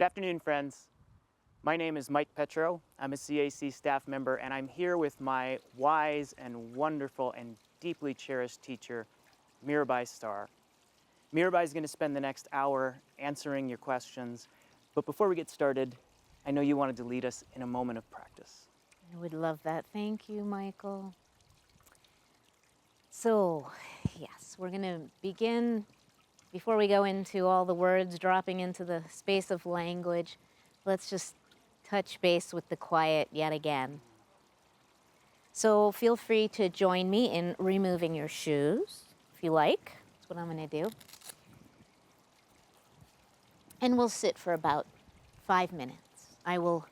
Good afternoon, friends. My name is Mike Petro. I'm a CAC staff member, and I'm here with my wise and wonderful and deeply cherished teacher, Mirabai Starr. Mirabai is going to spend the next hour answering your questions, but before we get started, I know you wanted to lead us in a moment of practice. I would love that. Thank you, Michael. So, yes, we're going to begin. Before we go into all the words dropping into the space of language, let's just touch base with the quiet yet again. So feel free to join me in removing your shoes, if you like. That's what I'm going to do. And we'll sit for about 5 minutes. I will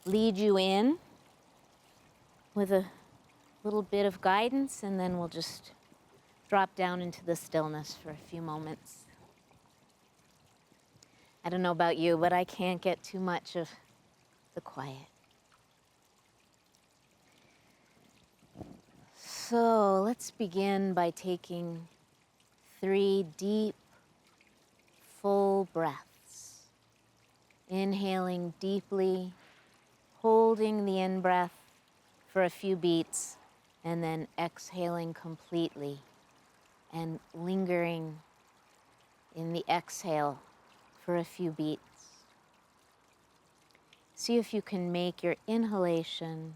lead you in with a little bit of guidance, and then we'll just drop down into the stillness for a few moments. I don't know about you, but I can't get too much of the quiet. So let's begin by taking 3 deep, full breaths. Inhaling deeply, holding the in-breath for a few beats, and then exhaling completely and lingering in the exhale for a few beats. See if you can make your inhalation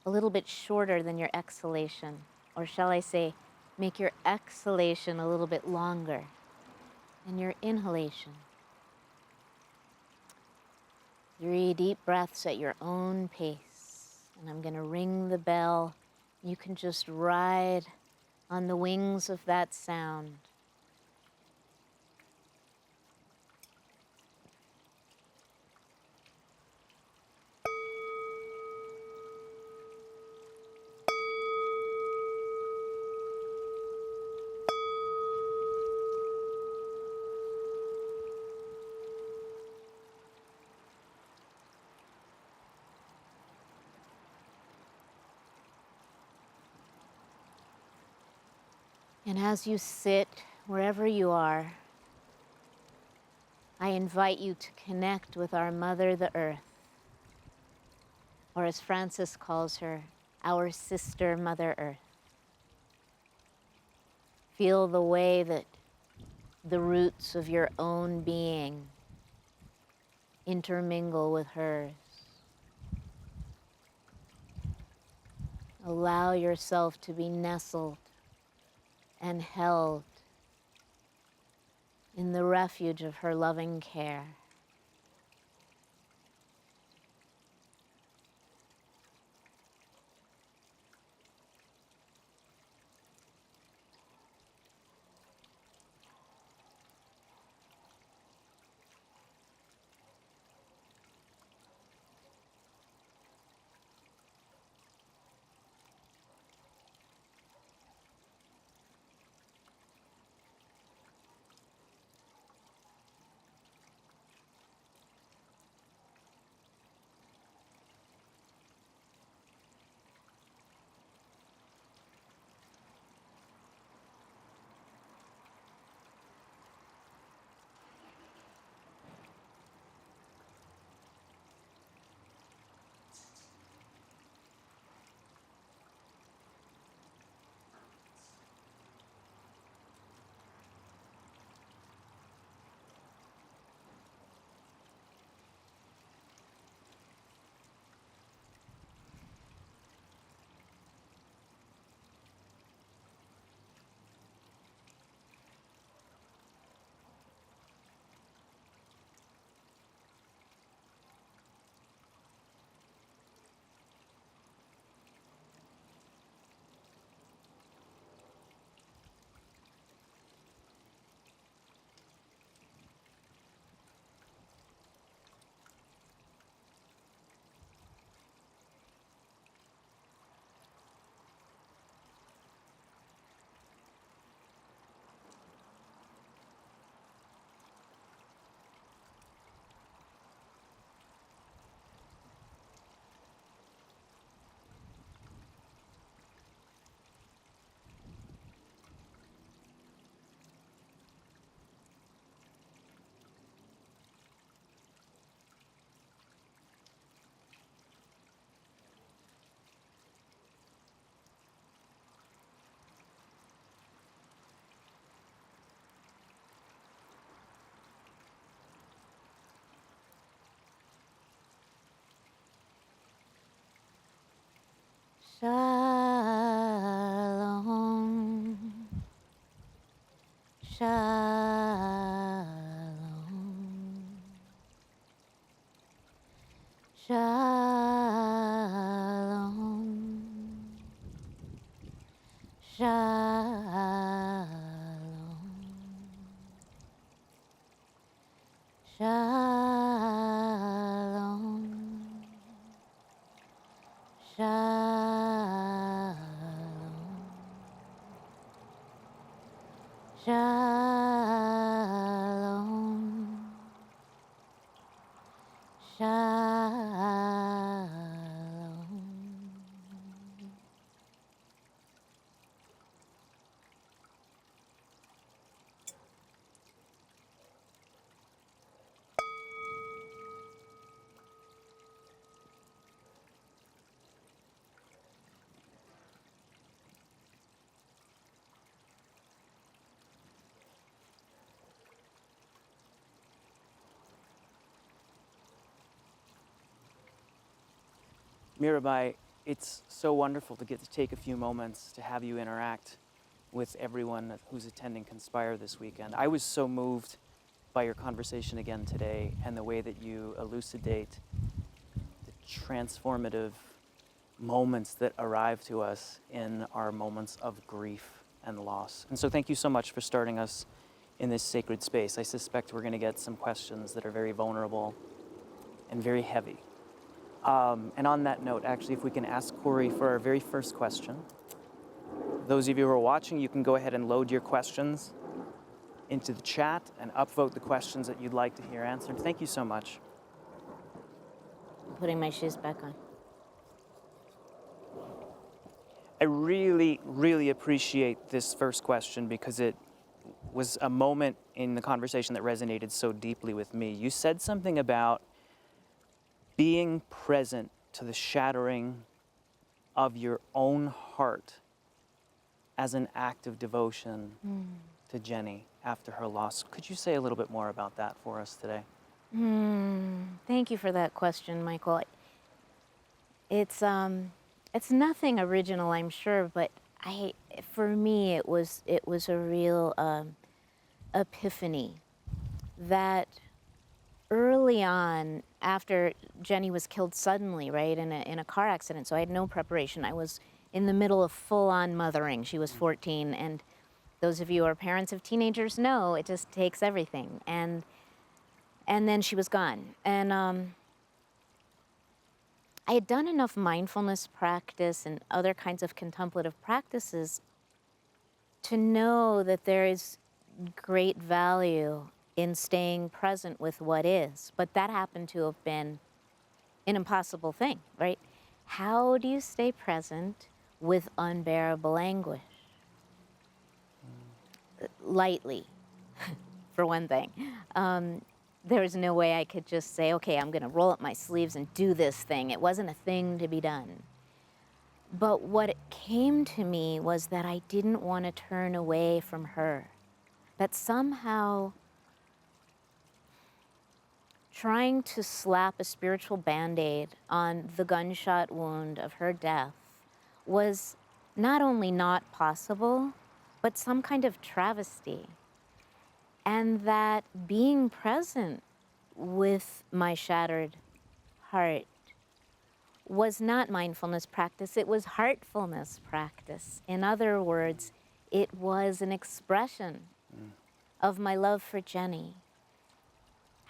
a little bit shorter than your exhalation, or shall I say, make your exhalation a little bit longer than your inhalation. 3 deep breaths at your own pace, and I'm going to ring the bell. You can just ride on the wings of that sound. And as you sit, wherever you are, I invite you to connect with our Mother, the Earth, or as Francis calls her, our sister, Mother Earth. Feel the way that the roots of your own being intermingle with hers. Allow yourself to be nestled and held in the refuge of her loving care. Shalom. Shalom. Mirabai, it's so wonderful to get to take a few moments to have you interact with everyone who's attending Conspire this weekend. I was so moved by your conversation again today and the way that you elucidate the transformative moments that arrive to us in our moments of grief and loss. And so thank you so much for starting us in this sacred space. I suspect we're going to get some questions that are very vulnerable and very heavy. And on that note, actually, if we can ask Corey for our very first question. Those of you who are watching, you can go ahead and load your questions into the chat and upvote the questions that you'd like to hear answered. Thank you so much. I'm putting my shoes back on. I really, really appreciate this first question because it was a moment in the conversation that resonated so deeply with me. You said something about being present to the shattering of your own heart as an act of devotion to Jenny after her loss. Could you say a little bit more about that for us today? Thank you for that question, Michael. It's nothing original, I'm sure, but for me, it was a real epiphany that early on, after Jenny was killed suddenly, right, in a car accident, so I had no preparation. I was in the middle of full-on mothering. She was 14, and those of you who are parents of teenagers know it just takes everything. And then she was gone. And I had done enough mindfulness practice and other kinds of contemplative practices to know that there is great value in staying present with what is. But that happened to have been an impossible thing, right? How do you stay present with unbearable anguish? Lightly, for one thing. There was no way I could just say, okay, I'm going to roll up my sleeves and do this thing. It wasn't a thing to be done. But what came to me was that I didn't want to turn away from her. That somehow trying to slap a spiritual Band-Aid on the gunshot wound of her death was not only not possible, but some kind of travesty. And that being present with my shattered heart was not mindfulness practice, it was heartfulness practice. In other words, it was an expression of my love for Jenny.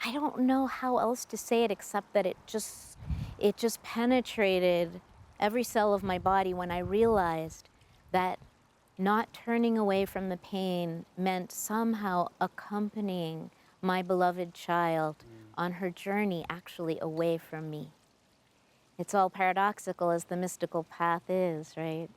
I don't know how else to say it except that it just penetrated every cell of my body when I realized that not turning away from the pain meant somehow accompanying my beloved child on her journey actually away from me. It's all paradoxical as the mystical path is, right?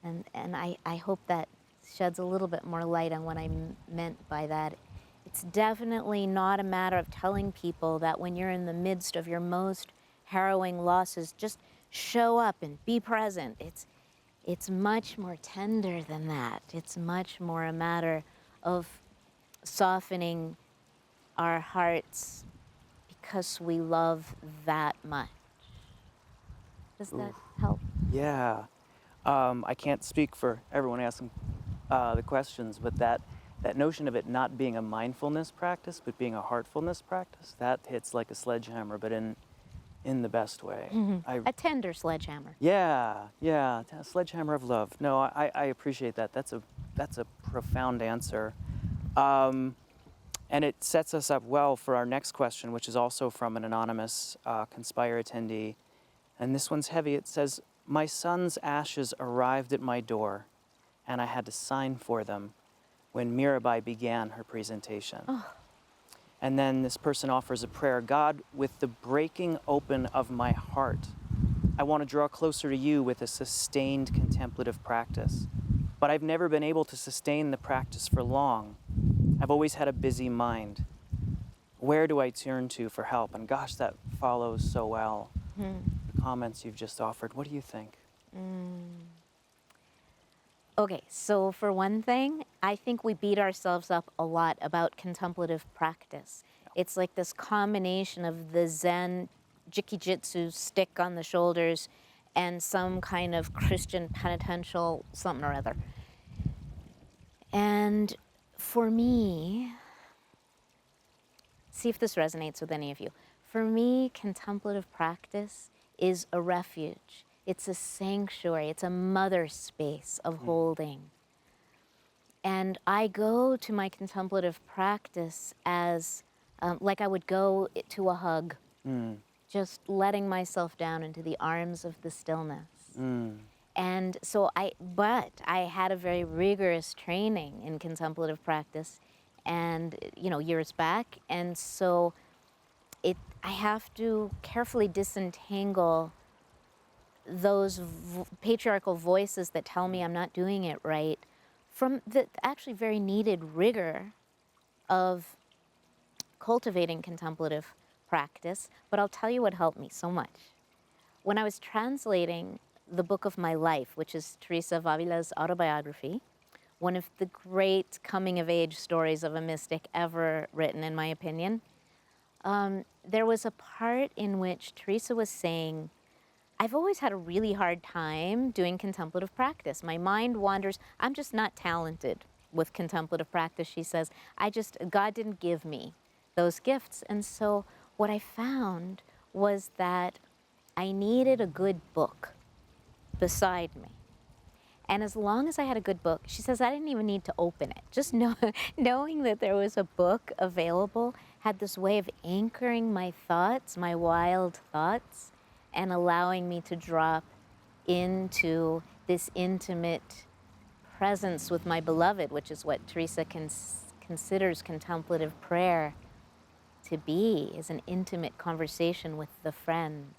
And I hope that sheds a little bit more light on what I meant by that. It's definitely not a matter of telling people that when you're in the midst of your most harrowing losses, just show up and be present. It's much more tender than that. It's much more a matter of softening our hearts because we love that much. Does that help? Yeah. I can't speak for everyone asking the questions, but that notion of it not being a mindfulness practice, but being a heartfulness practice, that hits like a sledgehammer, but in the best way. A tender sledgehammer. Yeah, a sledgehammer of love. No, I appreciate that. That's a profound answer. And it sets us up well for our next question, which is also from an anonymous Conspire attendee. And this one's heavy. It says, my son's ashes arrived at my door, and I had to sign for them. when Mirabai began her presentation. And then this person offers a prayer. God, with the breaking open of my heart, I want to draw closer to you with a sustained contemplative practice. But I've never been able to sustain the practice for long. I've always had a busy mind. Where do I turn to for help? And gosh, that follows so well the comments you've just offered. What do you think? Okay, so for one thing, I think we beat ourselves up a lot about contemplative practice. It's like this combination of the Zen Jikijitsu stick on the shoulders and some kind of Christian penitential something or other. And for me, see if this resonates with any of you. For me, contemplative practice is a refuge. It's a sanctuary. It's a mother space of holding. And I go to my contemplative practice as like I would go to a hug, just letting myself down into the arms of the stillness. And so but I had a very rigorous training in contemplative practice and, years back. And so I have to carefully disentangle those patriarchal voices that tell me I'm not doing it right from the actually very needed rigor of cultivating contemplative practice. But I'll tell you what helped me so much. When I was translating the book of my life, which is Teresa of Avila's autobiography, one of the great coming-of-age stories of a mystic ever written, in my opinion, there was a part in which Teresa was saying, I've always had a really hard time doing contemplative practice. My mind wanders. I'm just not talented with contemplative practice, she says. God didn't give me those gifts. And so what I found was that I needed a good book beside me. And as long as I had a good book, she says I didn't even need to open it. Just knowing that there was a book available had this way of anchoring my thoughts, my wild thoughts, and allowing me to drop into this intimate presence with my beloved, which is what Teresa considers contemplative prayer to be, is an intimate conversation with the friend,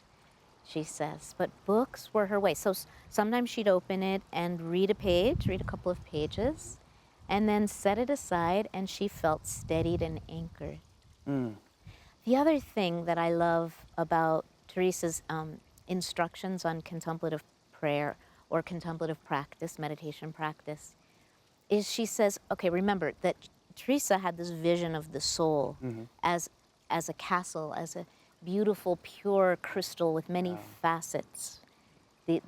she says. But books were her way. So sometimes she'd open it and read a couple of pages, and then set it aside, and she felt steadied and anchored. The other thing that I love about Teresa's instructions on contemplative prayer or contemplative practice, meditation practice, is she says, okay, remember that Teresa had this vision of the soul as a castle, as a beautiful, pure crystal with many facets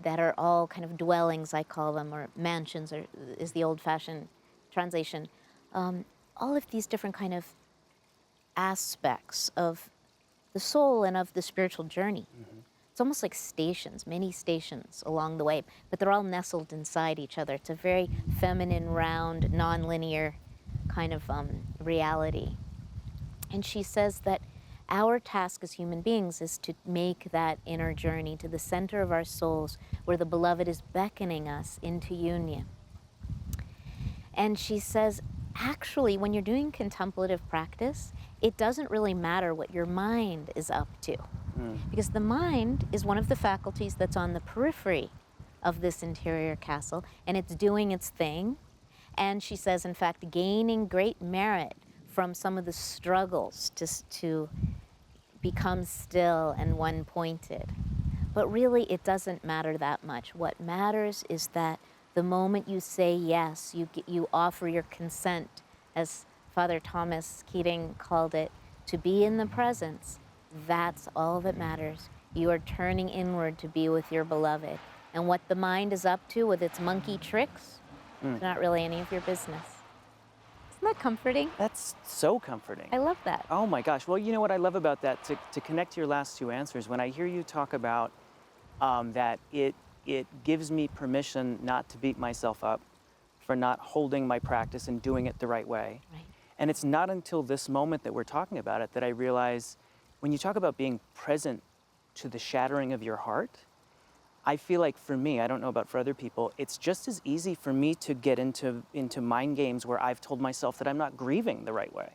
that are all kind of dwellings, I call them, or mansions, or is the old-fashioned translation. All of these different kind of aspects of the soul and of the spiritual journey. It's almost like stations, many stations along the way, but they're all nestled inside each other. It's a very feminine, round, non-linear kind of reality. And she says that our task as human beings is to make that inner journey to the center of our souls where the beloved is beckoning us into union. And she says, actually, when you're doing contemplative practice, it doesn't really matter what your mind is up to. Because the mind is one of the faculties that's on the periphery of this interior castle, and it's doing its thing. And she says, in fact, gaining great merit from some of the struggles to become still and one-pointed. But really, it doesn't matter that much. What matters is that the moment you say yes, you offer your consent, as Father Thomas Keating called it, to be in the presence. That's all that matters. You are turning inward to be with your beloved. And what the mind is up to with its monkey tricks, it's not really any of your business. Isn't that comforting? That's so comforting. I love that. Oh my gosh. Well, you know what I love about that, to connect to your last two answers, when I hear you talk about that it gives me permission not to beat myself up for not holding my practice and doing it the right way. Right. And it's not until this moment that we're talking about it that I realize when you talk about being present to the shattering of your heart, I feel like for me, I don't know about for other people, it's just as easy for me to get into mind games where I've told myself that I'm not grieving the right way,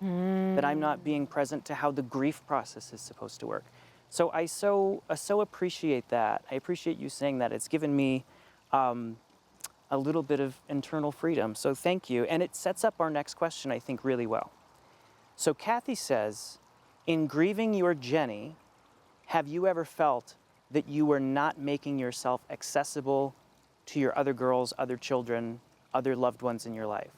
that I'm not being present to how the grief process is supposed to work. So I so appreciate that. I appreciate you saying that. It's given me a little bit of internal freedom. So thank you. And it sets up our next question, I think, really well. So Kathy says, in grieving your Jenny, have you ever felt that you were not making yourself accessible to your other girls, other children, other loved ones in your life?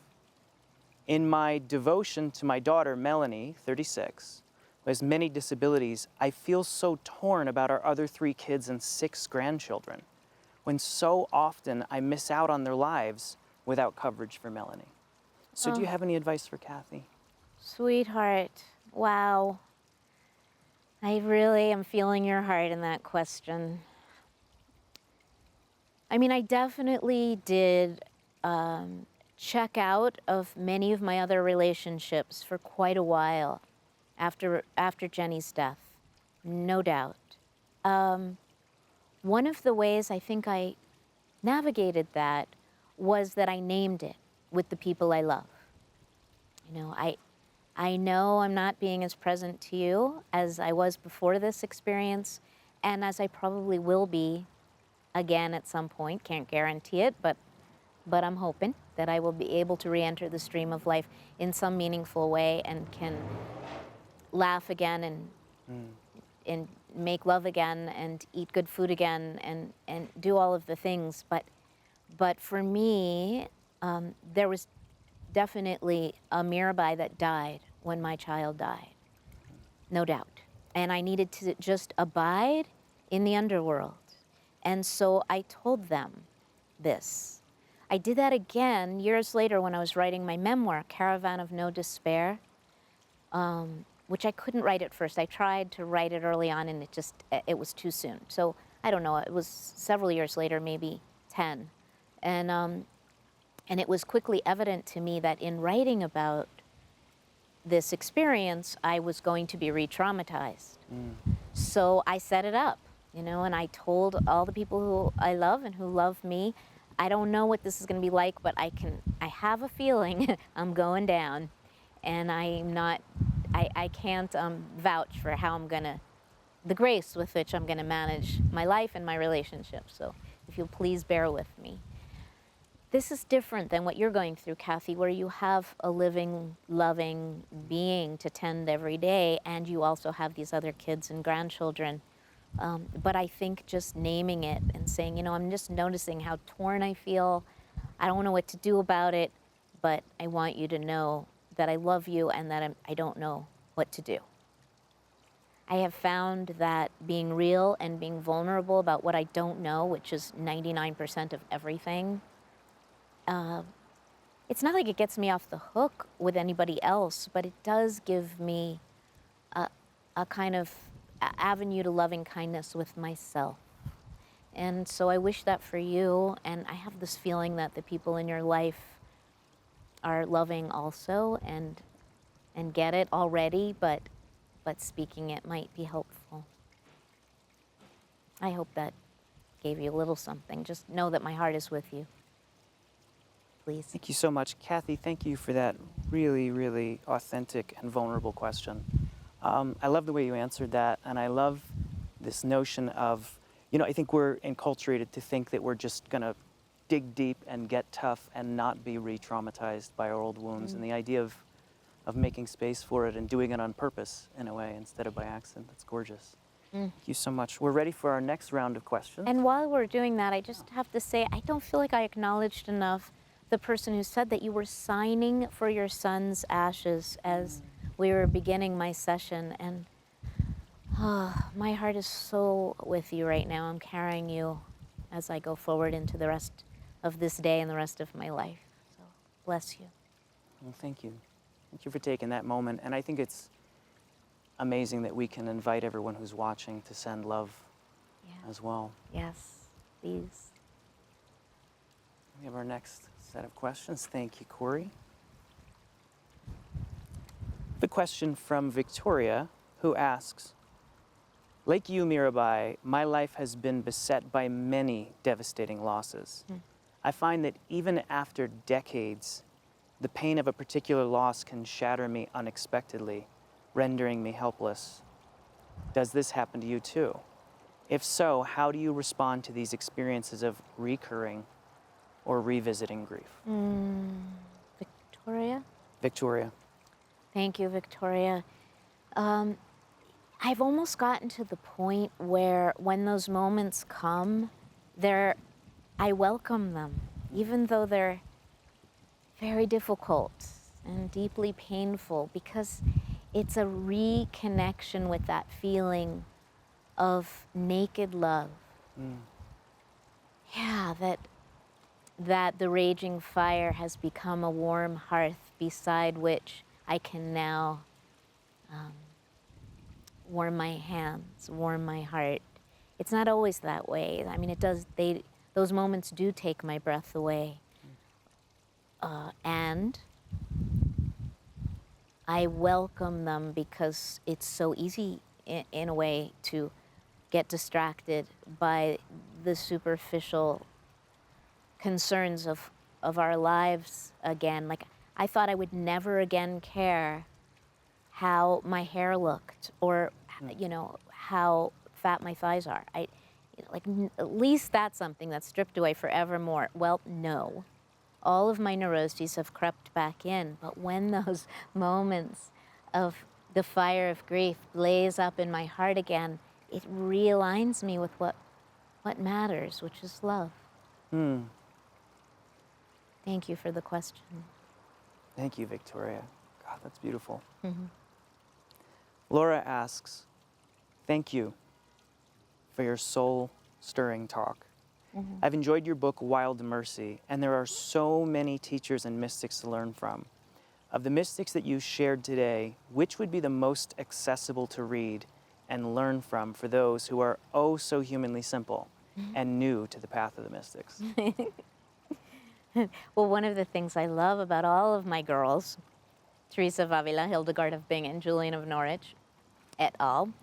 In my devotion to my daughter, Melanie, 36, who has many disabilities, I feel so torn about our other 3 kids and 6 grandchildren, when so often I miss out on their lives without coverage for Melanie. So do you have any advice for Kathy? Sweetheart, wow. I really am feeling your heart in that question. I mean, I definitely did check out of many of my other relationships for quite a while after Jenny's death, no doubt. One of the ways I think I navigated that was that I named it with the people I love. You know, I know I'm not being as present to you as I was before this experience, and as I probably will be again at some point. Can't guarantee it, but I'm hoping that I will be able to re-enter the stream of life in some meaningful way and can laugh again and make love again and eat good food again and do all of the things. But for me, there was definitely a Mirabai that died when my child died, no doubt. And I needed to just abide in the underworld. And so I told them this. I did that again years later when I was writing my memoir, Caravan of No Despair, which I couldn't write at first. I tried to write it early on and it was too soon. So I don't know, it was several years later, maybe 10. And it was quickly evident to me that in writing about this experience, I was going to be re-traumatized. So I set it up, you know, and I told all the people who I love and who love me, I don't know what this is going to be like, but I have a feeling I'm going down, and I can't vouch for how I'm going to, the grace with which I'm going to manage my life and my relationships. So if you'll please bear with me. This is different than what you're going through, Kathy, where you have a living, loving being to tend every day, and you also have these other kids and grandchildren. But I think just naming it and saying, you know, I'm just noticing how torn I feel. I don't know what to do about it, but I want you to know that I love you and that I don't know what to do. I have found that being real and being vulnerable about what I don't know, which is 99% of everything, it's not like it gets me off the hook with anybody else, but it does give me a kind of avenue to loving kindness with myself. And so I wish that for you, and I have this feeling that the people in your life are loving also and get it already, but speaking it might be helpful. I hope that gave you a little something. Just know that my heart is with you. Please. Thank you so much. Kathy, thank you for that really, really authentic and vulnerable question. I love the way you answered that, and I love this notion of, you know, I think we're enculturated to think that we're just going to dig deep and get tough and not be re-traumatized by our old wounds, and the idea of making space for it and doing it on purpose, in a way, instead of by accident. That's gorgeous. Thank you so much. We're ready for our next round of questions. And while we're doing that, I just have to say, I don't feel like I acknowledged enough the person who said that you were signing for your son's ashes as we were beginning my session. And my heart is so with you right now. I'm carrying you as I go forward into the rest of this day and the rest of my life. So bless you. Well, thank you. Thank you for taking that moment. And I think it's amazing that we can invite everyone who's watching to send love as well. Yes, please. We have our next set of questions. Thank you, Corey. The question from Victoria, who asks, Like you, Mirabai, my life has been beset by many devastating losses. I find that even after decades, the pain of a particular loss can shatter me unexpectedly, rendering me helpless. Does this happen to you too? If so, how do you respond to these experiences of recurring or revisiting grief? Victoria? Victoria. Thank you, Victoria. I've almost gotten to the point where when those moments come, I welcome them, even though they're very difficult and deeply painful, because it's a reconnection with that feeling of naked love. Yeah, that the raging fire has become a warm hearth beside which I can now warm my hands, warm my heart. It's not always that way. I mean, those moments do take my breath away. And I welcome them because it's so easy in a way to get distracted by the superficial concerns of our lives again. Like, I thought I would never again care how my hair looked or, you know, how fat my thighs are. At least that's something that's stripped away forevermore. Well, no. All of my neuroses have crept back in, but when those moments of the fire of grief blaze up in my heart again, it realigns me with what matters, which is love. Thank you for the question. Thank you, Victoria. God, that's beautiful. Laura asks, thank you for your soul-stirring talk. I've enjoyed your book, Wild Mercy, and there are so many teachers and mystics to learn from. Of the mystics that you shared today, which would be the most accessible to read and learn from for those who are oh so humanly simple and new to the path of the mystics? Well, one of the things I love about all of my girls, Teresa of Avila, Hildegard of Bingen, Julian of Norwich, et al.,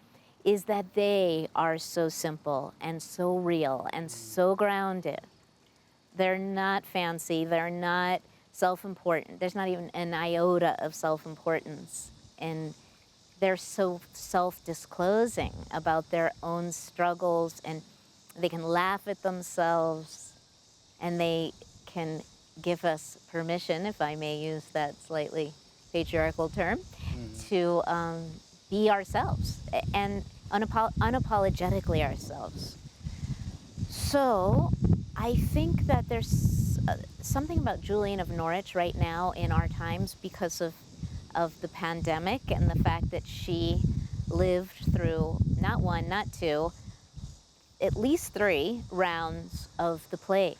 is that they are so simple and so real and so grounded. They're not fancy, they're not self-important. There's not even an iota of self-importance. And they're so self-disclosing about their own struggles, and they can laugh at themselves, and they can give us permission, if I may use that slightly patriarchal term, to be ourselves and unapologetically ourselves. So I think that there's something about Julian of Norwich right now in our times because of the pandemic and the fact that she lived through not one, not two, at least 3 rounds of the plague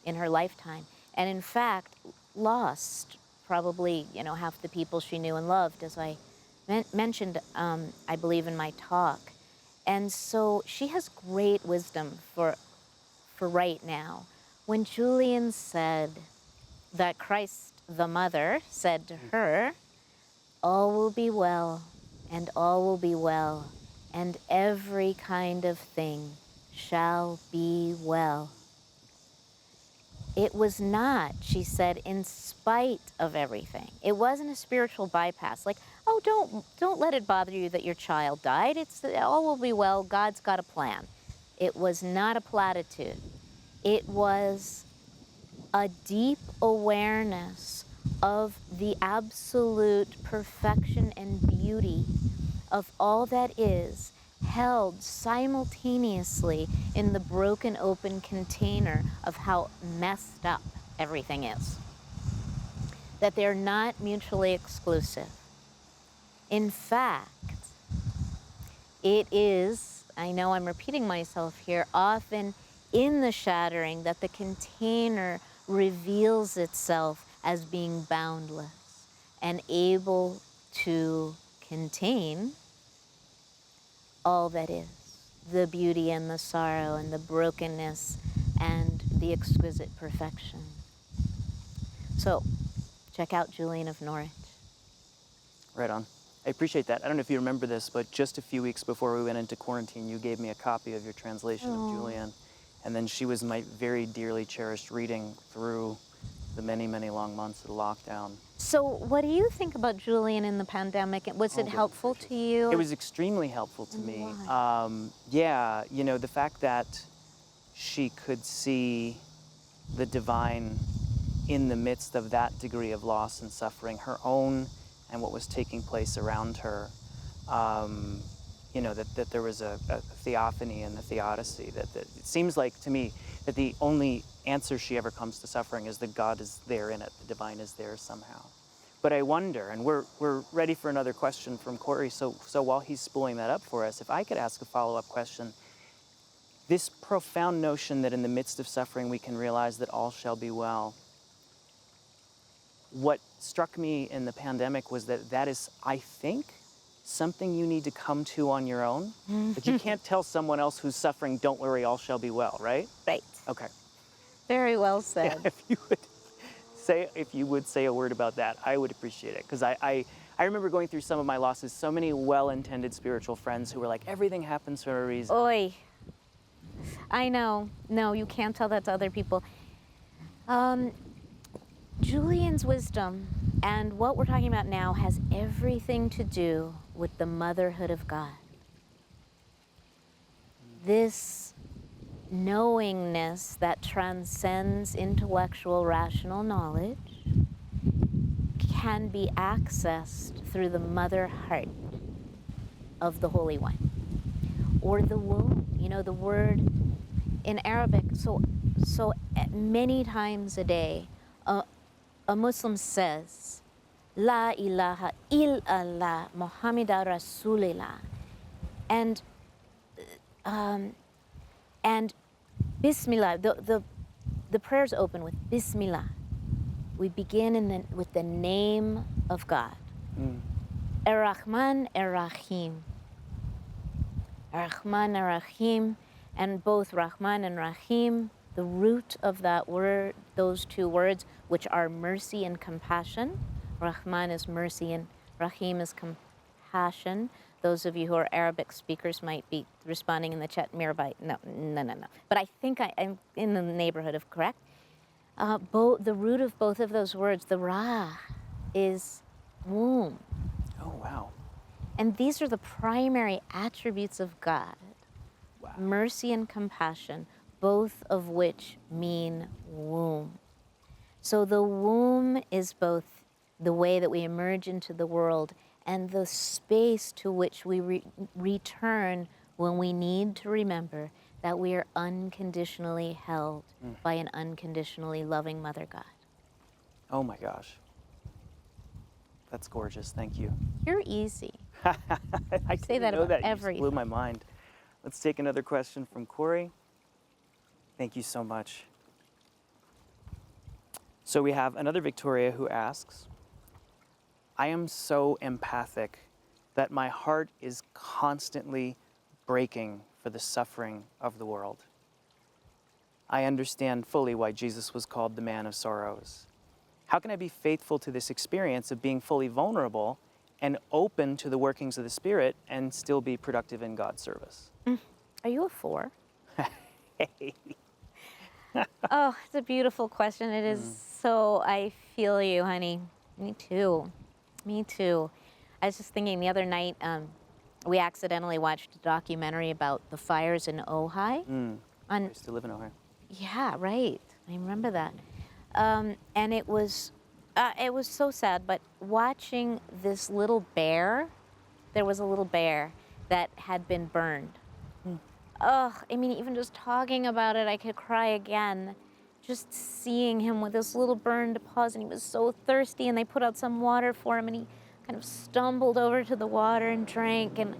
in her lifetime. And in fact, lost probably, you know, half the people she knew and loved, as I mentioned, I believe, in my talk. And so she has great wisdom for right now. When Julian said that Christ, the Mother, said to her, all will be well, and all will be well, and every kind of thing shall be well. It was not, she said, in spite of everything. It wasn't a spiritual bypass, like, oh, don't let it bother you that your child died. It's all will be well, God's got a plan. It was not a platitude. It was a deep awareness of the absolute perfection and beauty of all that is, held simultaneously in the broken open container of how messed up everything is. That they're not mutually exclusive. In fact, it is, I know I'm repeating myself here, often in the shattering that the container reveals itself as being boundless and able to contain all that is, the beauty and the sorrow and the brokenness and the exquisite perfection. So, check out Julian of Norwich. Right on. I appreciate that. I don't know if you remember this, but just a few weeks before we went into quarantine, you gave me a copy of your translation of Julian. And then she was my very dearly cherished reading through the many, many long months of the lockdown. So what do you think about Julian in the pandemic? Was it helpful to you? It was extremely helpful to me. Why? Yeah, you know, the fact that she could see the divine in the midst of that degree of loss and suffering, her own and what was taking place around her. You know, that there was a theophany and a theodicy, that it seems like to me that the only answer she ever comes to suffering is that God is there in it, the divine is there somehow. But I wonder, and we're ready for another question from Corey, so while he's spooling that up for us, if I could ask a follow-up question, this profound notion that in the midst of suffering we can realize that all shall be well. What struck me in the pandemic was that is, I think, something you need to come to on your own. But you can't tell someone else who's suffering, don't worry, all shall be well, right? Right. Okay. Very well said. Yeah, if you would say a word about that, I would appreciate it. Because I remember going through some of my losses, so many well-intended spiritual friends who were like, everything happens for a reason. Oy. I know. No, you can't tell that to other people. Julian's wisdom and what we're talking about now has everything to do with the motherhood of God. This knowingness that transcends intellectual, rational knowledge can be accessed through the mother heart of the Holy One, or the womb. You know, the word in Arabic, so many times a day, a Muslim says, La ilaha illallah Muhammadur Rasulullah, and Bismillah. The prayers open with Bismillah. We begin with the name of God. Ar-Rahman Ar-Rahim. Ar-Rahman Ar-Rahim, and both Rahman and Rahim, the root of that word, those two words, which are mercy and compassion. Rahman is mercy and Rahim is compassion. Those of you who are Arabic speakers might be responding in the chat, Mirabai. No. But I think I'm in the neighborhood of correct. The root of both of those words, the Ra, is womb. Oh, wow. And these are the primary attributes of God. Wow. Mercy and compassion, both of which mean womb. So the womb is both the way that we emerge into the world and the space to which we return when we need to remember that we are unconditionally held by an unconditionally loving Mother God. Oh my gosh. That's gorgeous, thank you. You're easy. I say that about that. everything. You just blew my mind. Let's take another question from Corey. Thank you so much. So we have another Victoria who asks, I am so empathic that my heart is constantly breaking for the suffering of the world. I understand fully why Jesus was called the man of sorrows. How can I be faithful to this experience of being fully vulnerable and open to the workings of the Spirit and still be productive in God's service? Are you a 4? Hey. Oh, it's a beautiful question. It is so, I feel you, honey. Me too. Me too. I was just thinking the other night, we accidentally watched a documentary about the fires in Ojai. I used to live in Ohio. Yeah, right. I remember that. And it was so sad, but watching this little bear, there was a little bear that had been burned. Oh, I mean, even just talking about it, I could cry again. Just seeing him with this little burned paws, and he was so thirsty, and they put out some water for him, and he kind of stumbled over to the water and drank, and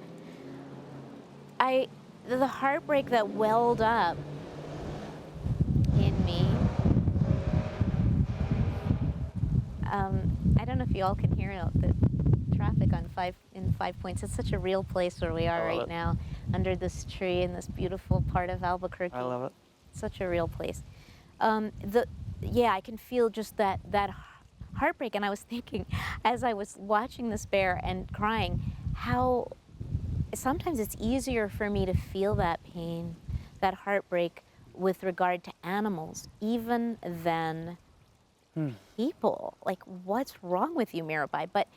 the heartbreak that welled up in me. I don't know if you all can hear the traffic on 5 Points. It's such a real place where we are right now, under this tree in this beautiful part of Albuquerque. I love it. Such a real place. I can feel just that heartbreak. And I was thinking, as I was watching this bear and crying, how sometimes it's easier for me to feel that pain, that heartbreak with regard to animals, even than people. Like, what's wrong with you, Mirabai? But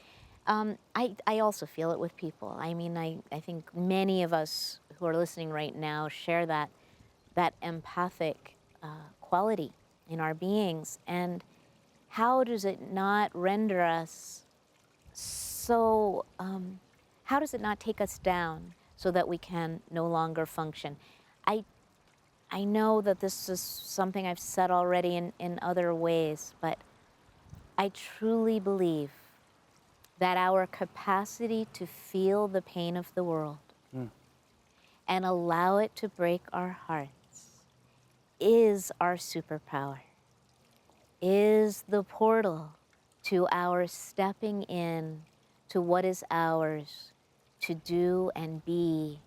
I also feel it with people. I mean, I think many of us who are listening right now share that empathic quality in our beings. And how does it not render us so, how does it not take us down so that we can no longer function? I know that this is something I've said already in other ways, but I truly believe that our capacity to feel the pain of the world and allow it to break our hearts is our superpower, is the portal to our stepping in to what is ours to do and be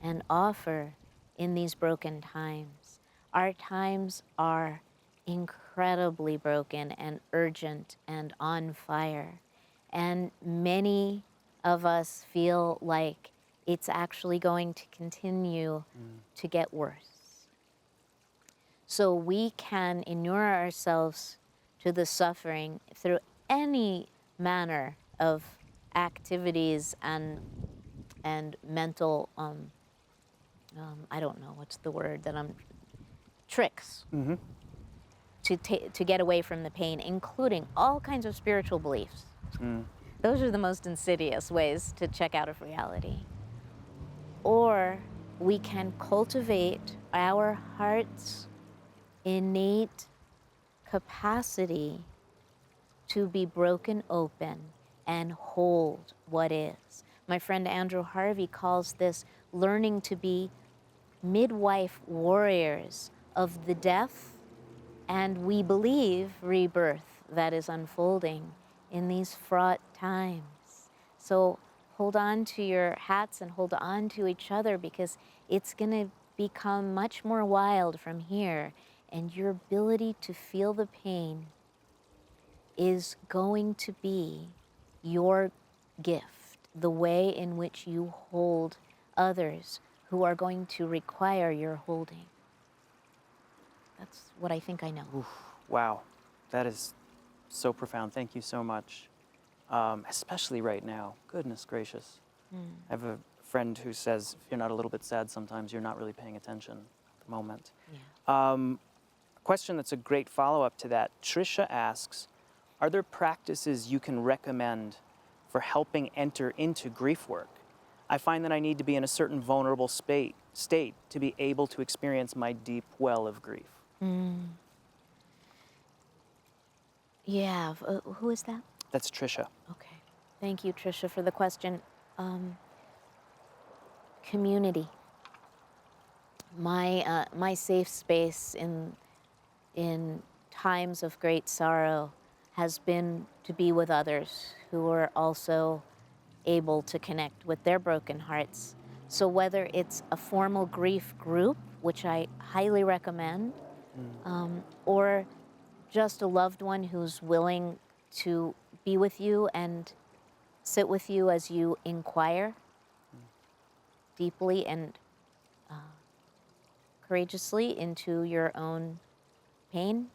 and offer in these broken times. Our times are incredibly broken and urgent and on fire. And many of us feel like it's actually going to continue to get worse. So we can inure ourselves to the suffering through any manner of activities and mental, I don't know what's the word that I'm, tricks to get away from the pain, including all kinds of spiritual beliefs. Those are the most insidious ways to check out of reality. Or we can cultivate our heart's innate capacity to be broken open and hold what is. My friend Andrew Harvey calls this learning to be midwife warriors of the death and, we believe, rebirth that is unfolding in these fraught times. So hold on to your hats and hold on to each other, because it's going to become much more wild from here, and your ability to feel the pain is going to be your gift, the way in which you hold others who are going to require your holding. That's what I think I know. Oof, wow, that is so profound. Thank you so much. Especially right now. Goodness gracious. I have a friend who says, if you're not a little bit sad sometimes, you're not really paying attention at the moment. Yeah. A question that's a great follow-up to that. Trisha asks, are there practices you can recommend for helping enter into grief work? I find that I need to be in a certain vulnerable state to be able to experience my deep well of grief. Yeah, who is that? That's Trisha. Okay. Thank you, Trisha, for the question. Community. My safe space in times of great sorrow has been to be with others who are also able to connect with their broken hearts. So whether it's a formal grief group, which I highly recommend, or just a loved one who's willing to be with you and sit with you as you inquire deeply and courageously into your own pain.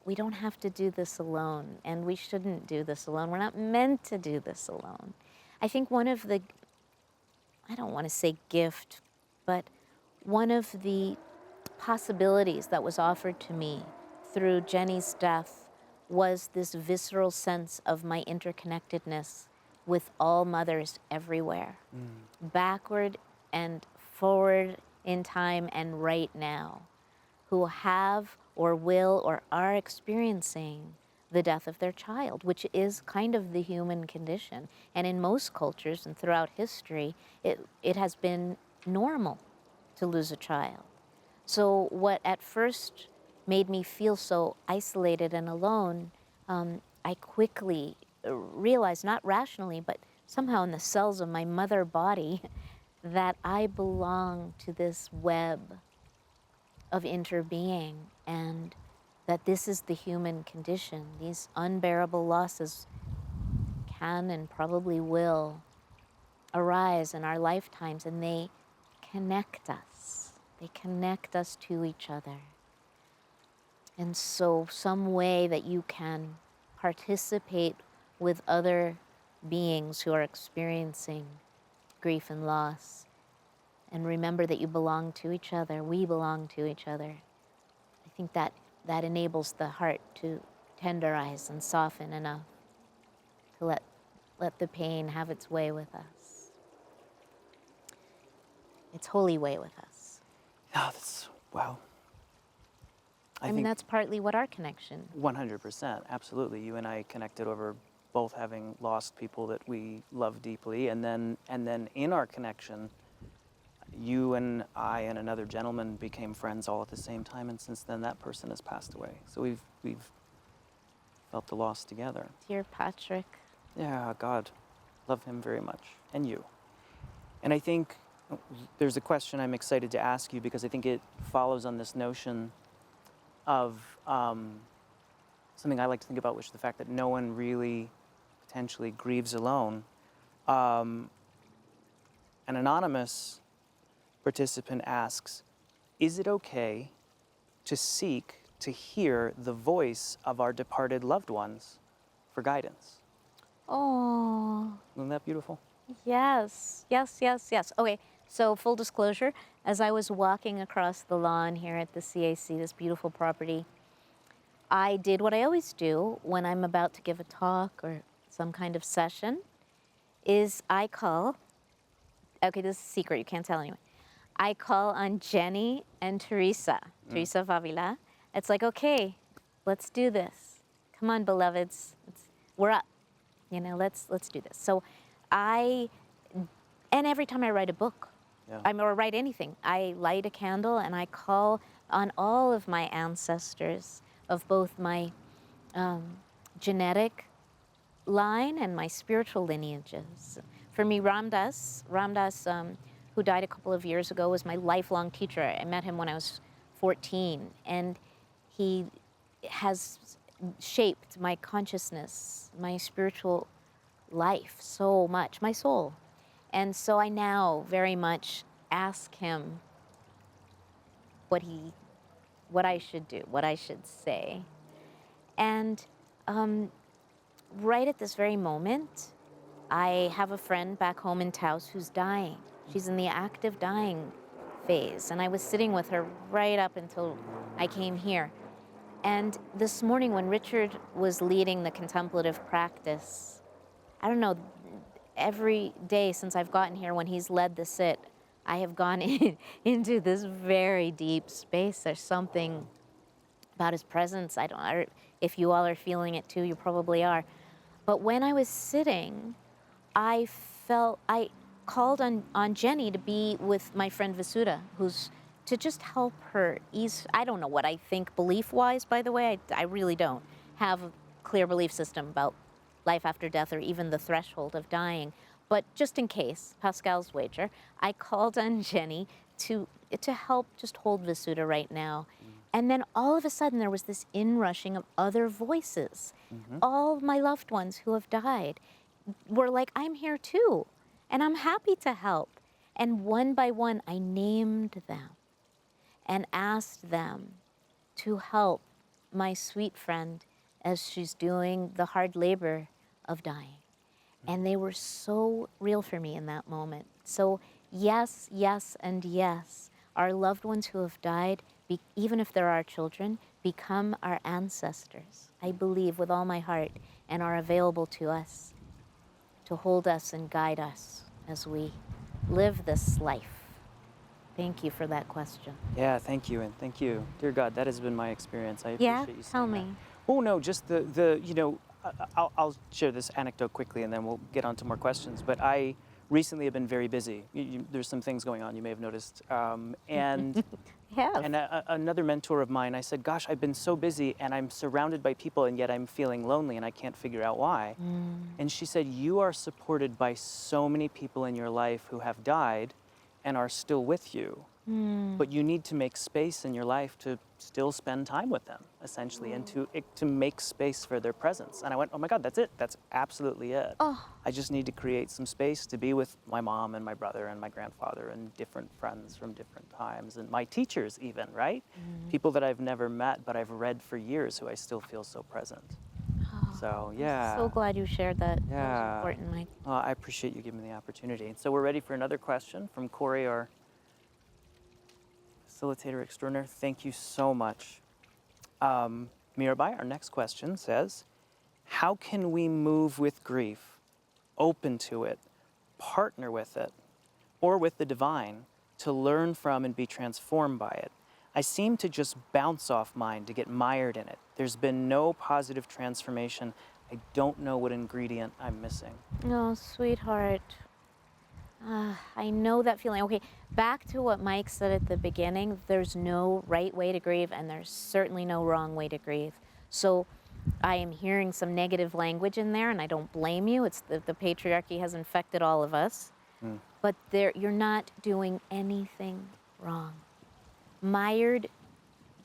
We don't have to do this alone, and we shouldn't do this alone. We're not meant to do this alone. I think one of the, I don't want to say gift, but one of the possibilities that was offered to me through Jenny's death was this visceral sense of my interconnectedness with all mothers everywhere, backward and forward in time and right now, who have or will or are experiencing the death of their child, which is kind of the human condition. And in most cultures and throughout history, it has been normal to lose a child. So what at first made me feel so isolated and alone, I quickly realized, not rationally, but somehow in the cells of my mother body, that I belong to this web of interbeing. And that this is the human condition. These unbearable losses can and probably will arise in our lifetimes, and they connect us. They connect us to each other. And so some way that you can participate with other beings who are experiencing grief and loss, and remember that you belong to each other, we belong to each other. I think that enables the heart to tenderize and soften enough to let the pain have its way with us. Its holy way with us. Yeah, that's, wow. I mean, that's partly what our connection. 100%, absolutely. You and I connected over both having lost people that we love deeply, and then in our connection, you and I and another gentleman became friends all at the same time, and since then that person has passed away. So we've felt the loss together. Dear Patrick. Yeah, God, love him very much, and you. And I think there's a question I'm excited to ask you, because I think it follows on this notion of something I like to think about, which is the fact that no one really potentially grieves alone. An anonymous participant asks, is it okay to seek to hear the voice of our departed loved ones for guidance? Oh. Isn't that beautiful? Yes, yes, yes, yes. Okay, so full disclosure, as I was walking across the lawn here at the CAC, this beautiful property, I did what I always do when I'm about to give a talk or some kind of session, is I call, okay, this is a secret, you can't tell anyone. I call on Jenny and Teresa Favila. It's like, okay, let's do this. Come on, beloveds, we're up. You know, let's do this. So and every time I write a book, or write anything, I light a candle and I call on all of my ancestors of both my genetic line and my spiritual lineages. For me, Ramdas, who died a couple of years ago, was my lifelong teacher. I met him when I was 14, and he has shaped my consciousness, my spiritual life so much, my soul. And so I now very much ask him what I should do, what I should say. And right at this very moment, I have a friend back home in Taos who's dying. She's in the active dying phase, and I was sitting with her right up until I came here. And this morning when Richard was leading the contemplative practice, I don't know, every day since I've gotten here when he's led the sit, I have gone into this very deep space. There's something about his presence. If you all are feeling it too, you probably are. But when I was sitting, I called on Jenny to be with my friend Vasuda, to just help her ease. I don't know what I think belief-wise, by the way. I really don't have a clear belief system about life after death or even the threshold of dying. But just in case, Pascal's wager, I called on Jenny to help just hold Vasuda right now. And then all of a sudden there was this inrushing of other voices. All my loved ones who have died were like, I'm here too, and I'm happy to help. And one by one, I named them and asked them to help my sweet friend as she's doing the hard labor of dying. And they were so real for me in that moment. So yes, yes, and yes, our loved ones who have died, even if they're our children, become our ancestors, I believe with all my heart, and are available to us to hold us and guide us as we live this life. Thank you for that question. Yeah, thank you, and thank you. Dear God, that has been my experience. I appreciate you saying tell me. that. Oh, no, just I'll share this anecdote quickly and then we'll get on to more questions. But I recently have been very busy. There's some things going on, you may have noticed. And another mentor of mine, I said, gosh, I've been so busy and I'm surrounded by people and yet I'm feeling lonely and I can't figure out why. And she said, you are supported by so many people in your life who have died and are still with you. But you need to make space in your life to still spend time with them, essentially, and to make space for their presence. And I went, oh my God, that's it. That's absolutely it. Oh. I just need to create some space to be with my mom and my brother and my grandfather and different friends from different times and my teachers even, right? People that I've never met but I've read for years who I still feel so present. Oh, So, yeah. I'm so glad you shared that. Yeah. That was important, Mike. Well, I appreciate you giving me the opportunity. And so we're ready for another question from Corey, our facilitator extraordinaire. Thank you so much. Mirabai, our next question says, how can we move with grief, open to it, partner with it, or with the divine to learn from and be transformed by it? I seem to just bounce off mine to get mired in it. There's been no positive transformation. I don't know what ingredient I'm missing. No, sweetheart. I know that feeling. Okay, back to what Mike said at the beginning. There's no right way to grieve, and there's certainly no wrong way to grieve. So I am hearing some negative language in there, and I don't blame you. It's the patriarchy has infected all of us. But you're not doing anything wrong. Mired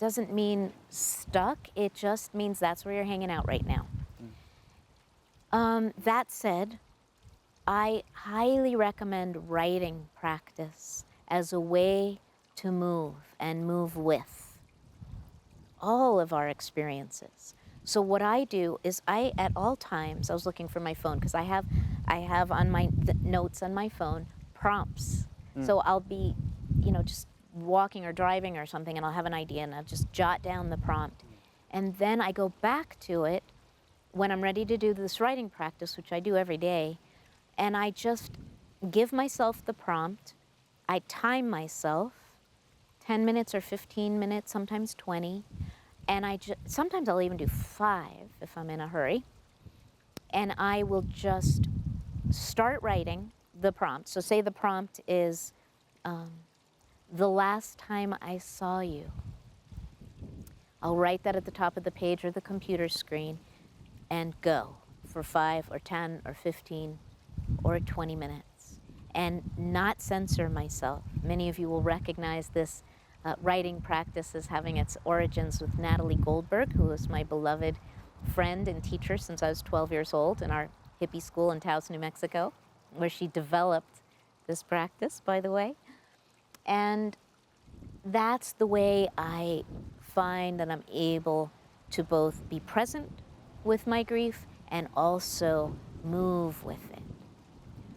doesn't mean stuck. It just means that's where you're hanging out right now. That said, I highly recommend writing practice as a way to move and move with all of our experiences. So what I do is at all times, I was looking for my phone because I have on my notes on my phone prompts. So I'll be, just walking or driving or something, and I'll have an idea, and I'll just jot down the prompt. And then I go back to it when I'm ready to do this writing practice, which I do every day, and I just give myself the prompt. I time myself, 10 minutes or 15 minutes, sometimes 20, and sometimes I'll even do 5 if I'm in a hurry, and I will just start writing the prompt. So say the prompt is, the last time I saw you. I'll write that at the top of the page or the computer screen and go for 5 or 10 or 15 or 20 minutes and not censor myself. Many of you will recognize this writing practice as having its origins with Natalie Goldberg, who was my beloved friend and teacher since I was 12 years old in our hippie school in Taos, New Mexico, where she developed this practice, by the way. And that's the way I find that I'm able to both be present with my grief and also move with it.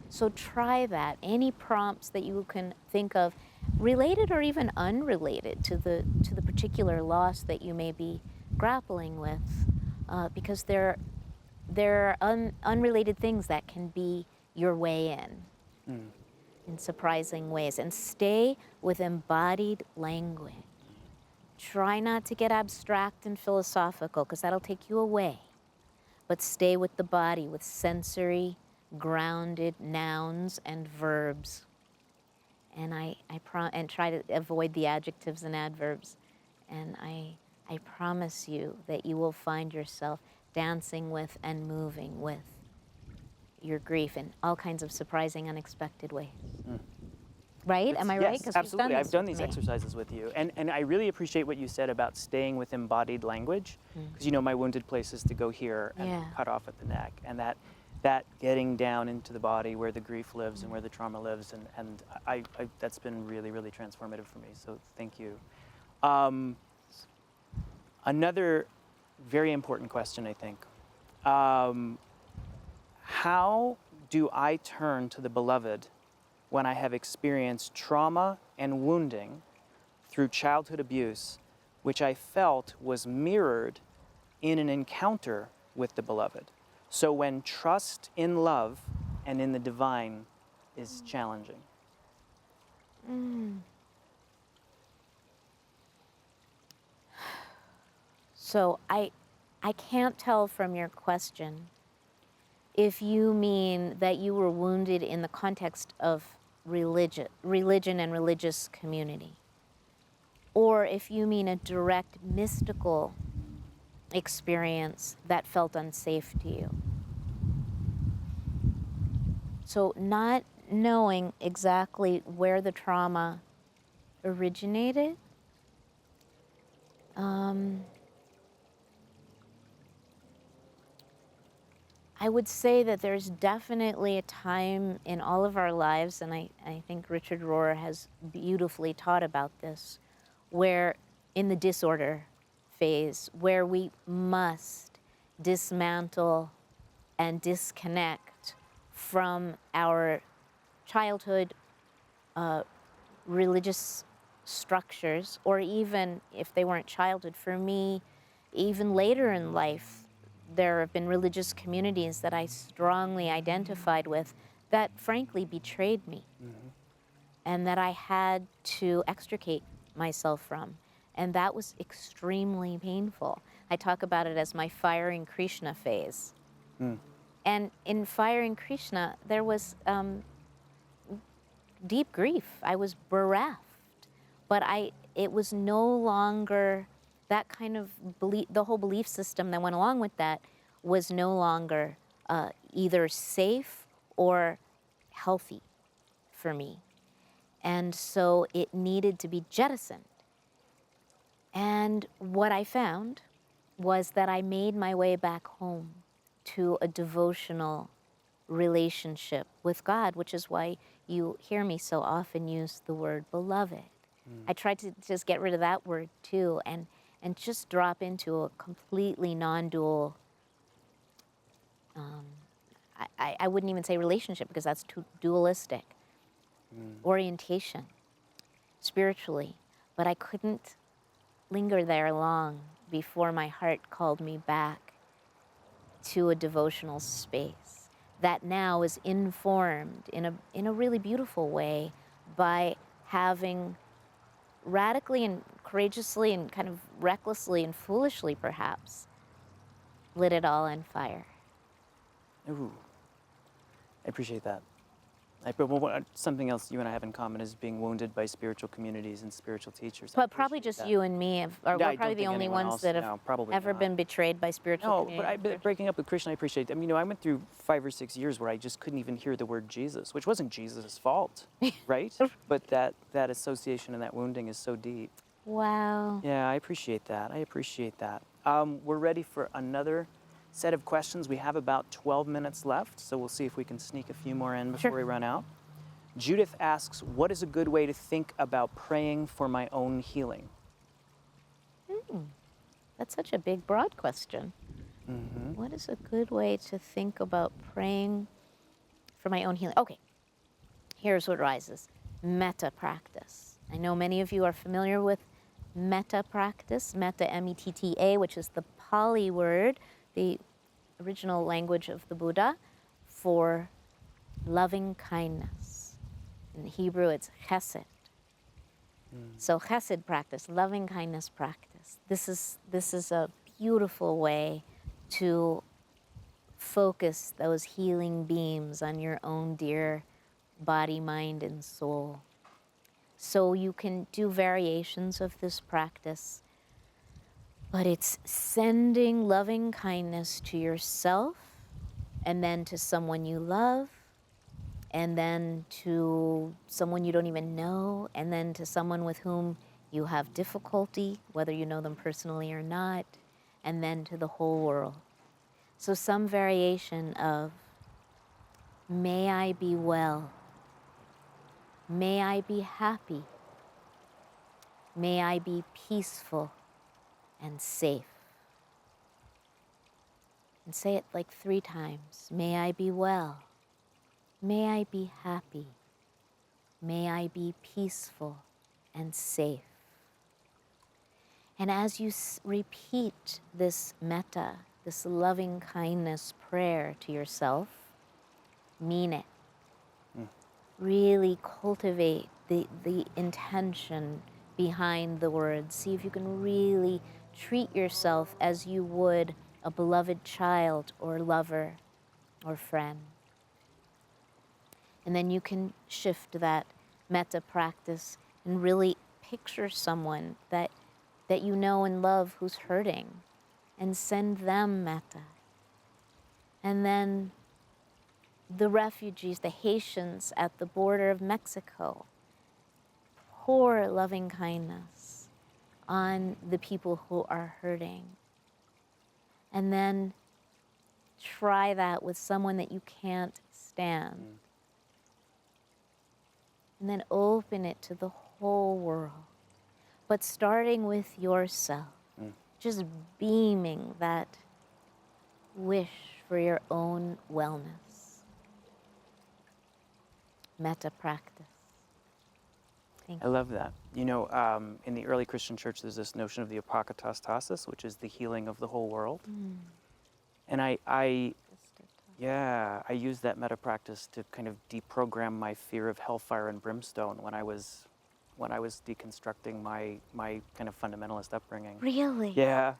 So try that. Any prompts that you can think of, related or even unrelated to the particular loss that you may be grappling with, because there are unrelated things that can be your way in surprising ways. And stay with embodied language. Try not to get abstract and philosophical, because that'll take you away. But stay with the body, with sensory, grounded nouns and verbs. And and try to avoid the adjectives and adverbs. And I promise you that you will find yourself dancing with and moving with your grief in all kinds of surprising, unexpected ways. Right? Am I right? Yes, 'Cause absolutely. I've done these me. exercises with you. And I really appreciate what you said about staying with embodied language. Because my wounded place is to go here and cut off at the neck. And that getting down into the body where the grief lives and where the trauma lives. And I that's been really, really transformative for me. So thank you. Another very important question, I think. How do I turn to the beloved when I have experienced trauma and wounding through childhood abuse, which I felt was mirrored in an encounter with the beloved? So when trust in love and in the divine is challenging. So I can't tell from your question if you mean that you were wounded in the context of religion and religious community, or if you mean a direct mystical experience that felt unsafe to you. So not knowing exactly where the trauma originated. I would say that there's definitely a time in all of our lives, and I think Richard Rohr has beautifully taught about this, where in the disorder phase, where we must dismantle and disconnect from our childhood religious structures, or even if they weren't childhood, for me, even later in life, there have been religious communities that I strongly identified with that frankly betrayed me and that I had to extricate myself from. And that was extremely painful. I talk about it as my firing Krishna phase. And in firing Krishna, there was deep grief. I was bereft. But it was no longer that kind of belief, the whole belief system that went along with that was no longer either safe or healthy for me. And so it needed to be jettisoned. And what I found was that I made my way back home to a devotional relationship with God, which is why you hear me so often use the word beloved. I tried to just get rid of that word too and just drop into a completely non-dual, I wouldn't even say relationship because that's too dualistic, orientation spiritually. But I couldn't linger there long before my heart called me back to a devotional space that now is informed in a really beautiful way by having radically and courageously and kind of recklessly and foolishly perhaps lit it all on fire. Ooh, I appreciate that. Something else you and I have in common is being wounded by spiritual communities and spiritual teachers. But probably just you and me, we're Yeah, I probably don't the think only anyone ones else- that have no, probably ever not. been betrayed by spiritual No, communities. but breaking up with Krishna, I appreciate. I mean, I went through 5 or 6 years where I just couldn't even hear the word Jesus, which wasn't Jesus' fault, right? But that association and that wounding is so deep. Wow. Yeah, I appreciate that. I appreciate that. We're ready for another set of questions. We have about 12 minutes left, so we'll see if we can sneak a few more in before Sure. we run out. Judith asks, what is a good way to think about praying for my own healing? That's such a big, broad question. What is a good way to think about praying for my own healing? Okay, here's what rises. Metta practice. I know many of you are familiar with metta practice, metta, M-E-T-T-A, which is the Pali word, the original language of the Buddha, for loving kindness. In Hebrew, it's chesed. So chesed practice, loving kindness practice. This is a beautiful way to focus those healing beams on your own dear body, mind, and soul. So you can do variations of this practice, but it's sending loving kindness to yourself and then to someone you love, and then to someone you don't even know, and then to someone with whom you have difficulty, whether you know them personally or not, and then to the whole world. So some variation of, may I be well, may I be happy, may I be peaceful and safe. And say it like 3 times. May I be well, may I be happy, may I be peaceful and safe. And as you repeat this metta, this loving kindness prayer to yourself, mean it. Really cultivate the intention behind the words. See if you can really treat yourself as you would a beloved child or lover or friend. And then you can shift that metta practice and really picture someone that you know and love who's hurting, and send them metta. And then the refugees, the Haitians at the border of Mexico, pour loving kindness on the people who are hurting. And then try that with someone that you can't stand. And then open it to the whole world. But starting with yourself, just beaming that wish for your own wellness. Metta practice. Thank I love that. You know, in the early Christian church, there's this notion of the apokatastasis, which is the healing of the whole world. And I use that metta practice to kind of deprogram my fear of hellfire and brimstone when I was deconstructing my kind of fundamentalist upbringing. Really? Yeah,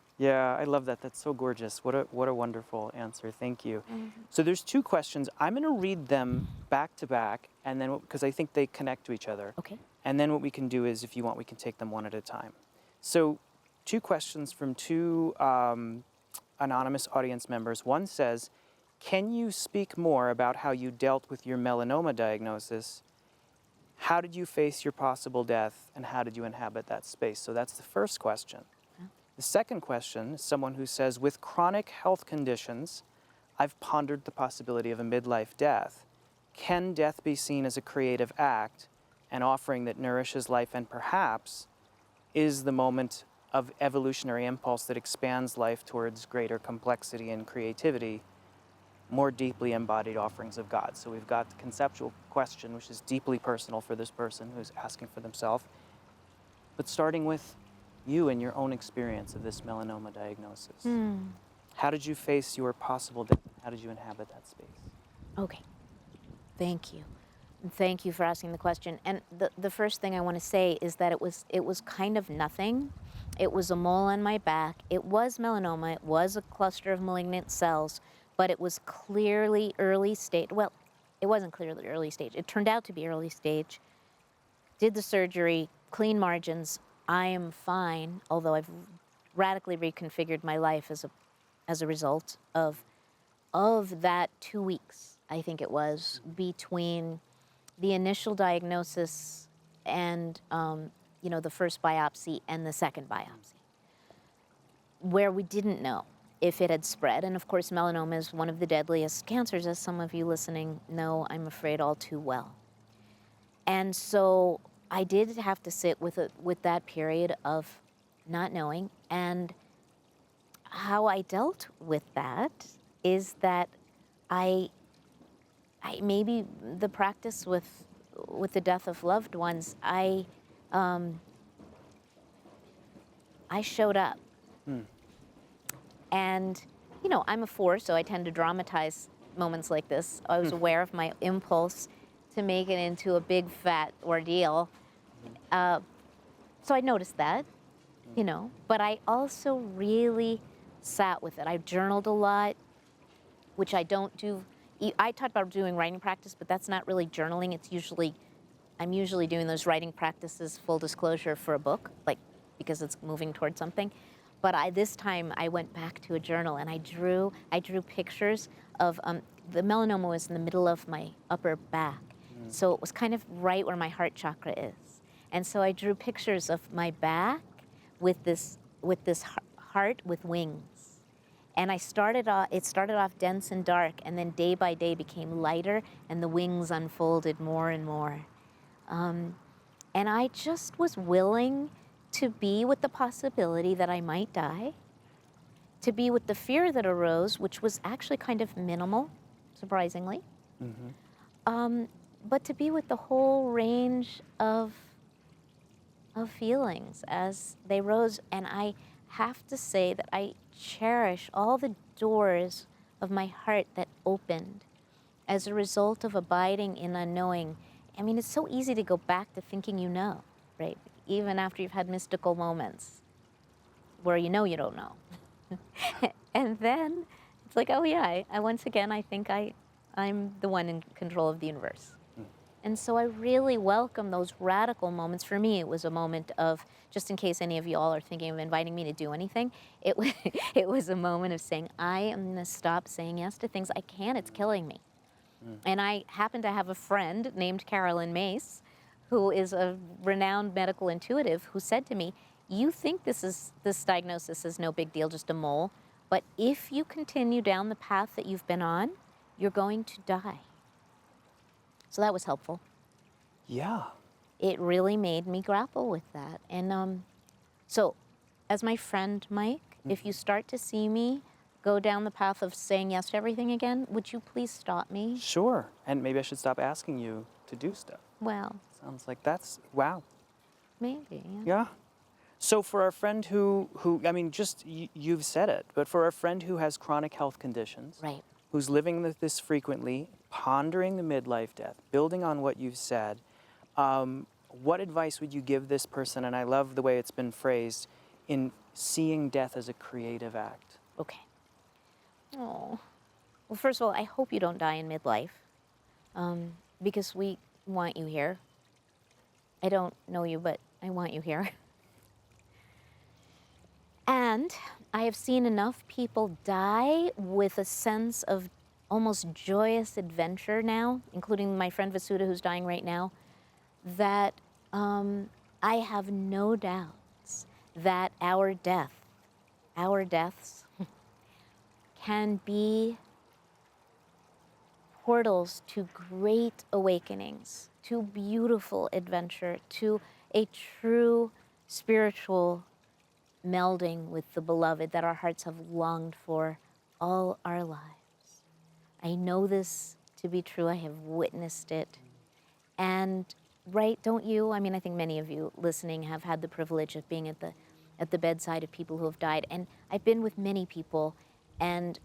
I love that. That's so gorgeous. What a wonderful answer. Thank you. So there's two questions. I'm going to read them back to back, and then because I think they connect to each other. Okay. And then what we can do is, if you want, we can take them one at a time. So, two questions from two anonymous audience members. One says, "Can you speak more about how you dealt with your melanoma diagnosis? How did you face your possible death, and how did you inhabit that space?" So that's the first question. The second question is someone who says, "With chronic health conditions, I've pondered the possibility of a midlife death. Can death be seen as a creative act, an offering that nourishes life, and perhaps is the moment of evolutionary impulse that expands life towards greater complexity and creativity, more deeply embodied offerings of God?" So we've got the conceptual question, which is deeply personal for this person who's asking for themselves, but starting with you and your own experience of this melanoma diagnosis. How did you face your possible death? How did you inhabit that space? Okay. Thank you. Thank you for asking the question. And the first thing I want to say is that it was kind of nothing. It was a mole on my back. It was melanoma. It was a cluster of malignant cells, but it was clearly early stage. Well, it wasn't clearly early stage. It turned out to be early stage. Did the surgery, clean margins. I am fine, although I've radically reconfigured my life as a result of that 2 weeks, I think it was, between the initial diagnosis and the first biopsy and the second biopsy, where we didn't know if it had spread. And of course, melanoma is one of the deadliest cancers, as some of you listening know, I'm afraid, all too well. And so I did have to sit with that period of not knowing. And how I dealt with that is that I maybe the practice with the death of loved ones, I showed up. And, I'm a 4, so I tend to dramatize moments like this. I was aware of my impulse to make it into a big fat ordeal. So I noticed that, but I also really sat with it. I journaled a lot, which I don't do. I talked about doing writing practice, but that's not really journaling. I'm usually doing those writing practices, full disclosure, for a book, because it's moving towards something. But this time I went back to a journal and I drew pictures of, the melanoma was in the middle of my upper back. So it was kind of right where my heart chakra is. And so I drew pictures of my back with this heart with wings. And it started off dense and dark, and then day by day became lighter, and the wings unfolded more and more. And I just was willing to be with the possibility that I might die, to be with the fear that arose, which was actually kind of minimal, surprisingly, but to be with the whole range of feelings as they rose. And I have to say that I cherish all the doors of my heart that opened as a result of abiding in unknowing. I mean, it's so easy to go back to thinking right? Even after you've had mystical moments where you don't know. And then it's like, oh yeah, I once again, I think I'm the one in control of the universe. And so I really welcome those radical moments. For me, it was a moment of, just in case any of you all are thinking of inviting me to do anything, it was a moment of saying, I am going to stop saying yes to things it's killing me. And I happen to have a friend named Carolyn Mace who is a renowned medical intuitive, who said to me, you think this diagnosis is no big deal, just a mole, but if you continue down the path that you've been on, you're going to die. So that was helpful. Yeah. It really made me grapple with that. And so, as my friend Mike, if you start to see me go down the path of saying yes to everything again, would you please stop me? Sure. And maybe I should stop asking you to do stuff. Well, Sounds like that's, wow. maybe. Yeah. Yeah. So for our friend who I mean, just you've said it, but for our friend who has chronic health conditions, Right. who's living with this frequently, pondering the midlife death, building on what you've said, what advice would you give this person? And I love the way it's been phrased, in seeing death as a creative act. Okay. Oh. Well, first of all, I hope you don't die in midlife, because we want you here. I don't know you, but I want you here. And I have seen enough people die with a sense of almost joyous adventure now, including my friend Vasuda, who's dying right now, that I have no doubts that our deaths, can be portals to great awakenings, to beautiful adventure, to a true spiritual melding with the beloved that our hearts have longed for all our lives. I know this to be true. I have witnessed it. And right, don't you? I mean, I think many of you listening have had the privilege of being at the bedside of people who have died. And I've been with many people, and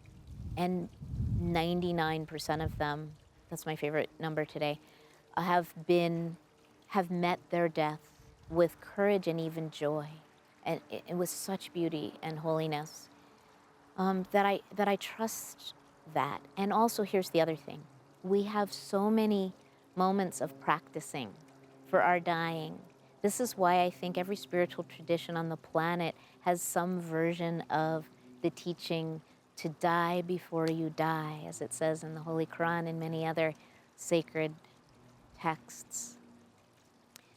99% of them, that's my favorite number today, have met their death with courage and even joy, and it was such beauty and holiness, that I trust that. And also, here's the other thing: we have so many moments of practicing for our dying. This is why I think every spiritual tradition on the planet has some version of the teaching to die before you die, as it says in the Holy Quran and many other sacred texts.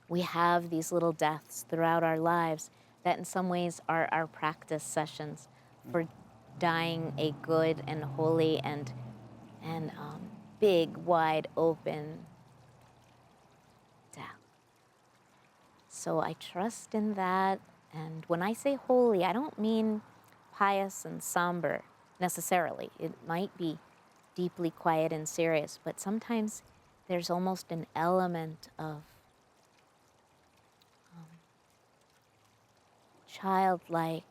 We have these little deaths throughout our lives that in some ways are our practice sessions for dying a good and holy and big, wide open death. So I trust in that. And when I say holy, I don't mean pious and somber necessarily. It might be deeply quiet and serious, but sometimes there's almost an element of childlike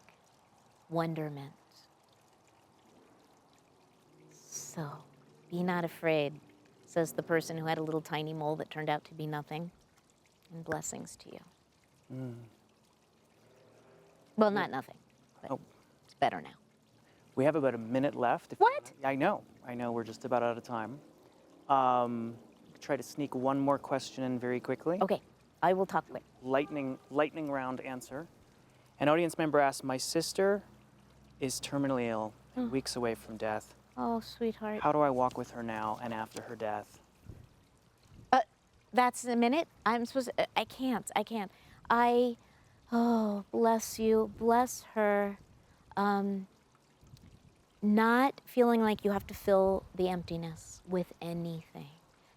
wonderment. So, be not afraid, says the person who had a little tiny mole that turned out to be nothing, and blessings to you. Mm. Well, not nothing, but Oh. it's better now. We have about a minute left. What? I know, we're just about out of time. Try to sneak one more question in very quickly. Okay, I will talk quick. Lightning round answer. An audience member asked, my sister is terminally ill, weeks away from death. Oh, sweetheart. How do I walk with her now and after her death? That's a minute? I'm supposed to, I can't. Oh, bless you, bless her. Not feeling like you have to fill the emptiness with anything.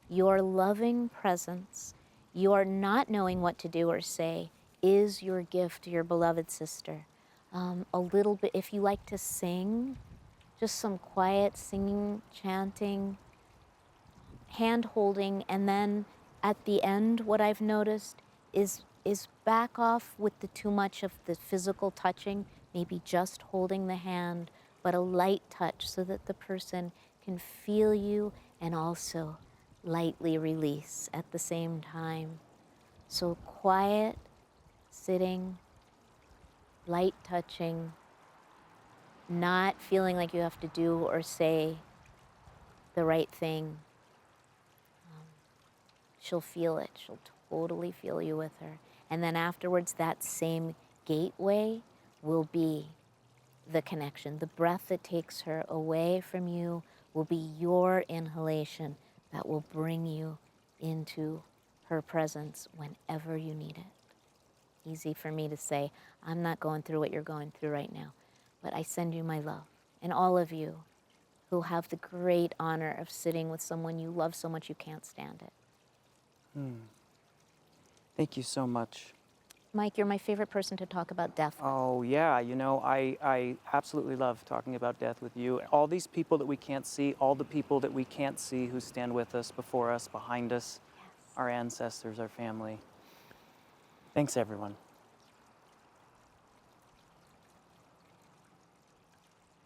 Your loving presence, your not knowing what to do or say, is your gift to your beloved sister. A little bit, if you like to sing, just some quiet singing, chanting, hand holding, and then at the end, what I've noticed is back off with the too much of the physical touching, maybe just holding the hand, but a light touch so that the person can feel you and also lightly release at the same time. So quiet, sitting, light touching, not feeling like you have to do or say the right thing. She'll feel it. She'll totally feel you with her. And then afterwards, that same gateway will be the connection. The breath that takes her away from you will be your inhalation that will bring you into her presence whenever you need it. Easy for me to say, I'm not going through what you're going through right now, but I send you my love. And all of you who have the great honor of sitting with someone you love so much you can't stand it. Thank you so much. Mike, you're my favorite person to talk about death with. Oh, yeah, you know, I absolutely love talking about death with you. All these people that we can't see, all the people that we can't see who stand with us, before us, behind us, Yes. our ancestors, our family. Thanks, everyone.